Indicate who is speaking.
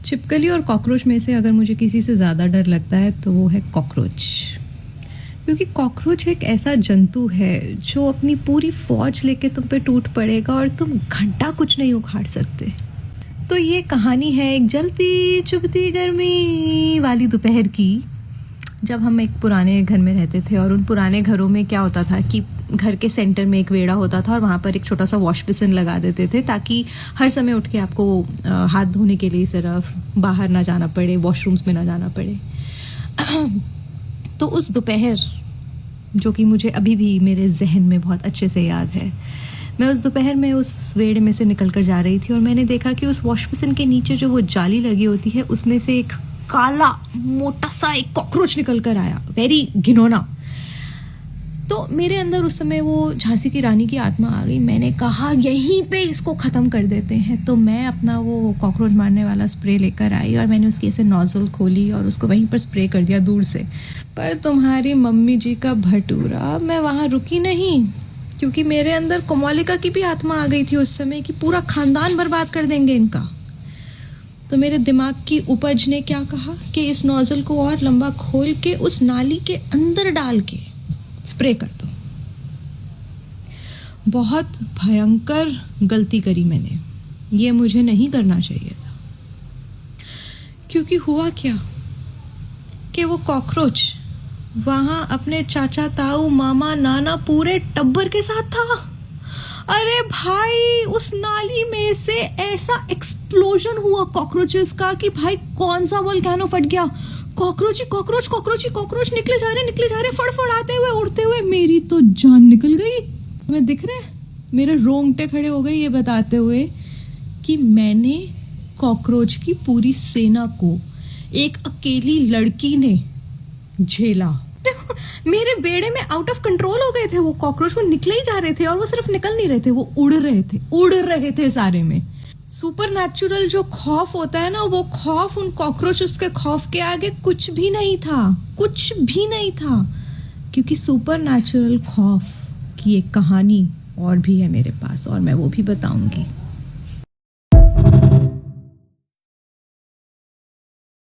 Speaker 1: छिपकली और कॉकरोच में से अगर मुझे किसी से ज़्यादा डर लगता है तो वो है कॉकरोच, क्योंकि कॉकरोच एक ऐसा जंतु है जो अपनी पूरी फौज लेके तुम पे टूट पड़ेगा और तुम घंटा कुछ नहीं उखाड़ सकते। तो ये कहानी है एक जलती चुभती गर्मी वाली दोपहर की, जब हम एक पुराने घर में रहते थे। और उन पुराने घरों में क्या होता था कि घर के सेंटर में एक वेड़ा होता था और वहाँ पर एक छोटा सा वॉश बेसिन लगा देते थे, ताकि हर समय उठ के आपको हाथ धोने के लिए सिर्फ बाहर ना जाना पड़े, वॉशरूम्स में ना जाना पड़े। तो उस दोपहर, जो कि मुझे अभी भी मेरे जहन में बहुत अच्छे से याद है, मैं उस दोपहर में उस वेड़े में से निकल कर जा रही थी और मैंने देखा कि उस वॉश बेसिन के नीचे जो वो जाली लगी होती है उसमें से एक काला मोटा सा एक कॉकरोच निकल कर आया, वेरी घिनौना। तो मेरे अंदर उस समय वो झांसी की रानी की आत्मा आ गई। मैंने कहा यहीं पे इसको ख़त्म कर देते हैं। तो मैं अपना वो कॉकरोच मारने वाला स्प्रे लेकर आई और मैंने उसकी ऐसे नोज़ल खोली और उसको वहीं पर स्प्रे कर दिया दूर से। पर तुम्हारी मम्मी जी का भटूरा, मैं वहाँ रुकी नहीं, क्योंकि मेरे अंदर कोमोलिका की भी आत्मा आ गई थी उस समय कि पूरा ख़ानदान बर्बाद कर देंगे इनका। तो मेरे दिमाग की उपज ने क्या कहा कि इस नोज़ल को और लंबा खोल के उस नाली के अंदर डाल के स्प्रे कर दो। बहुत भयंकर गलती करी मैंने, ये मुझे नहीं करना चाहिए था। क्योंकि हुआ क्या कि वो कॉकरोच वहाँ अपने चाचा, ताऊ, मामा, नाना, पूरे टब्बर के साथ था। अरे भाई, उस नाली में से ऐसा एक्सप्लोजन हुआ कॉकरोचेस का कि भाई कौन सा वोल्केनो फट गया। कॉकरोच ही कॉकरोच, कॉकरोच ही कॉकरोच निकले जा रहे, फड़फड़ाते हुए, उड़ते हुए। मेरी तो जान निकल गई। मैं दिख रहे, मेरे रोंगटे खड़े हो गए ये बताते हुए कि मैंने कॉकरोच की पूरी सेना को एक अकेली लड़की ने झेला। मेरे बेड़े में आउट ऑफ कंट्रोल हो गए थे वो कॉकरोच, वो निकले ही जा रहे थे। और वो सिर्फ निकल नहीं रहे थे, वो उड़ रहे थे सारे में। सुपर नेचुरल जो खौफ होता है ना, वो खौफ उन कॉकरोचेस के खौफ के आगे कुछ भी नहीं था। क्योंकि सुपर नेचुरल खौफ की एक कहानी और भी है मेरे पास, और मैं वो भी बताऊंगी।